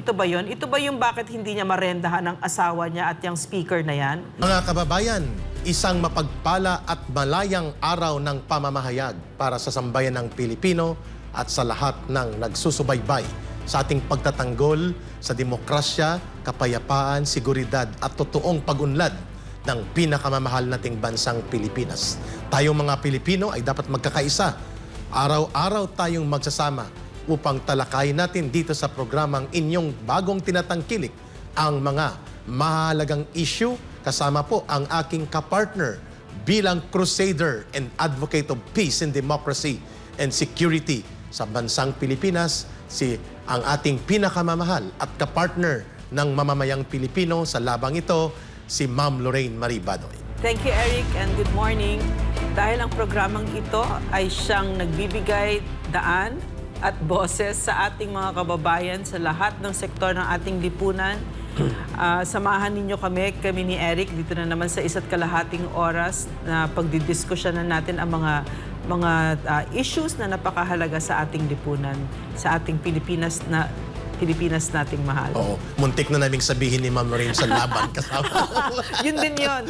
ito ba yun? Ito ba yung bakit hindi niya marendahan ng asawa niya at yung speaker na yan? Mga kababayan, isang mapagpala at malayang araw ng pamamahayag para sa sambayan ng Pilipino at sa lahat ng nagsusubaybay sa ating pagtatanggol sa demokrasya, kapayapaan, seguridad at totoong pag-unlad ng pinakamamahal nating bansang Pilipinas. Tayong mga Pilipino ay dapat magkakaisa. Araw-araw tayong magsasama upang talakayin natin dito sa programang inyong bagong tinatangkilik ang mga mahalagang issue kasama po ang aking kapartner bilang crusader and advocate of peace and democracy and security sa bansang Pilipinas, ang ating pinakamamahal at kapartner ng mamamayang Pilipino sa labang ito, si Ma'am Lorraine Marie Badoy. Thank you, Eric, and good morning. Dahil ang programang ito ay siyang nagbibigay daan at boses sa ating mga kababayan sa lahat ng sektor ng ating lipunan. Samahan ninyo kami ni Eric, dito na naman sa 1.5 oras na pagdidiskusyonan natin ang mga issues na napakahalaga sa ating lipunan, sa ating Pilipinas nating mahal. Oo, muntik na naming sabihin ni Ma'am Lorraine sa laban kasama. Yun din yun.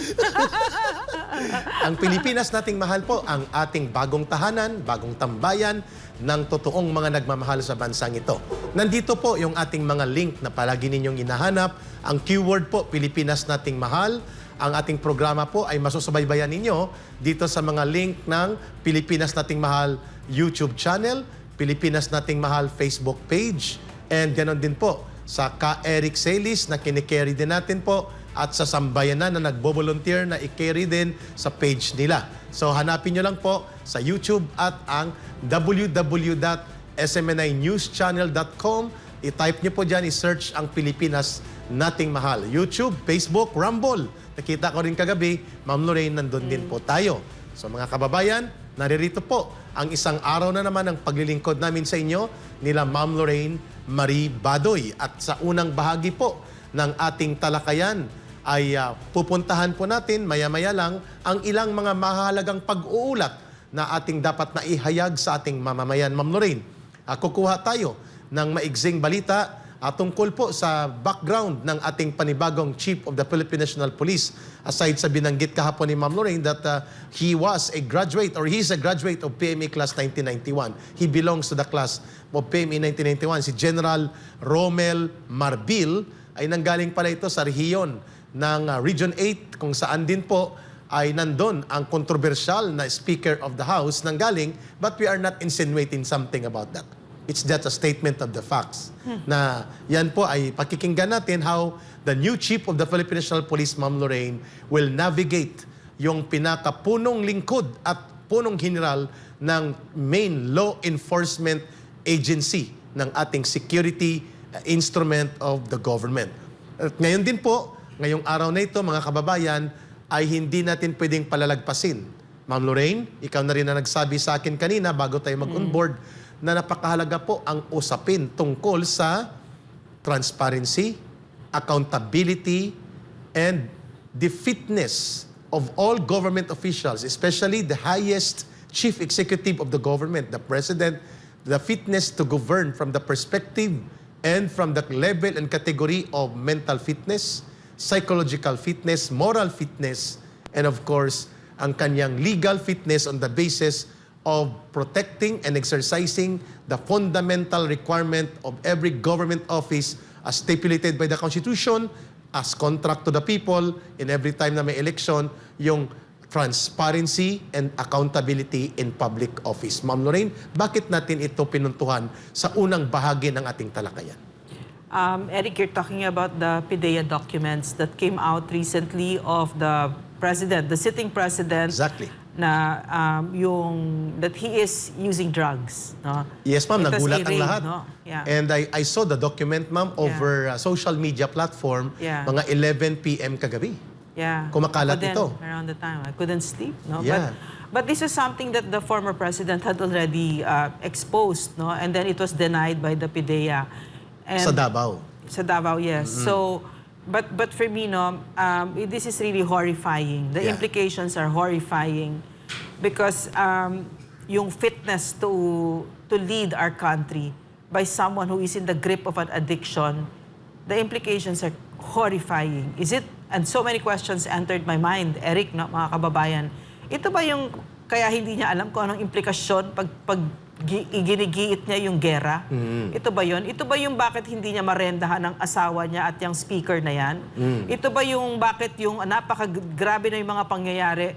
Ang Pilipinas nating mahal po, ang ating bagong tahanan, bagong tambayan ng totoong mga nagmamahal sa bansang ito. Nandito po yung ating mga link na palagi ninyong hinahanap. Ang keyword po, Pilipinas nating mahal. Ang ating programa po ay masusubaybayan ninyo dito sa mga link ng Pilipinas nating mahal YouTube channel, Pilipinas nating mahal Facebook page, and ganoon din po sa Ka-Eric Celis na kinikerry din natin po at sa sambayanan na nagbo-volunteer na i-carry din sa page nila. So hanapin nyo lang po sa YouTube at ang www.smninewschannel.com. I-type nyo po dyan, i-search ang Pilipinas nating mahal. YouTube, Facebook, Rumble. Nakita ko rin kagabi, Ma'am Lorraine, nandun din po tayo. So mga kababayan, naririto po ang isang araw na naman ng paglilingkod namin sa inyo nila Ma'am Lorraine Marie Badoy. At sa unang bahagi po ng ating talakayan ay pupuntahan po natin maya-maya lang ang ilang mga mahalagang pag-uulat na ating dapat na ihayag sa ating mamamayan. Ma'am Lorraine, kukuha tayo ng maigsing balita tungkol po sa background ng ating panibagong Chief of the Philippine National Police. Aside sa binanggit kahapon ni Ma'am Lorraine that he was a graduate or he is a graduate of PMA Class 1991. He belongs to the class of PMA 1991. Si General Romel Marbil ay nanggaling pala ito sa rehiyon ng Region 8 kung saan din po ay nandun ang kontrobersyal na Speaker of the House nanggaling, but we are not insinuating something about that. It's just a statement of the facts. Na yan po ay pakikinggan natin how the new Chief of the Philippine National Police, Ma'am Lorraine, will navigate yung pinakapunong lingkod at punong general ng main law enforcement agency ng ating security instrument of the government. At ngayon din po, ngayong araw na ito, mga kababayan, ay hindi natin pwedeng palalagpasin. Ma'am Lorraine, ikaw na rin na nagsabi sa akin kanina bago tayo mag-onboard, na napakahalaga po ang usapin tungkol sa transparency, accountability, and the fitness of all government officials, especially the highest chief executive of the government, the president, the fitness to govern from the perspective and from the level and category of mental fitness, psychological fitness, moral fitness, and of course, ang kanyang legal fitness on the basis of protecting and exercising the fundamental requirement of every government office as stipulated by the Constitution, as contract to the people, in every time na may election, yung transparency and accountability in public office. Ma'am Lorraine, bakit natin ito pinuntuhan sa unang bahagi ng ating talakayan? Eric, you're talking about the PIDEA documents that came out recently of the president, the sitting president. Exactly. Na that he is using drugs, no? Yes, ma'am, nagulat ang lahat. No? Yeah. And I saw the document, ma'am, over social media platform, mga 11 p.m. kagabi. Yeah. Kumakalat ito. Around the time, I couldn't sleep, no? Yeah. But this is something that the former president had already exposed, no? And then it was denied by the PIDEA. And Sa Davao. Sa Davao, yes. So, but for me, no, this is really horrifying. The implications are horrifying because yung fitness to lead our country by someone who is in the grip of an addiction the implications are horrifying. Is it, and so many questions entered my mind, Eric, no, mga kababayan, ito ba yung, kaya hindi niya alam kung anong implikasyon pag iginigiit niya yung gera? Ito ba yun? Ito ba yung bakit hindi niya marendahan ng asawa niya at yung speaker na yan? Ito ba yung bakit yung napakagrabe na yung mga pangyayari?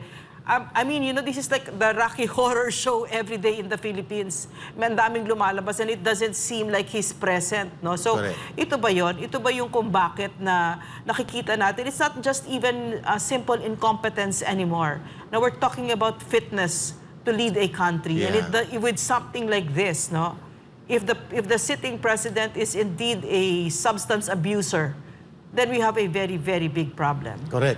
I mean, you know, this is like the Rocky Horror Show every day in the Philippines. May daming lumalabas and it doesn't seem like he's present, no? So, Correct. ito ba yon? Ito ba yung kung bakit na nakikita natin? It's not just even simple incompetence anymore. Now, we're talking about fitness to lead a country. Yeah. And with something like this, no? If the sitting president is indeed a substance abuser, then we have a very, very big problem. Correct.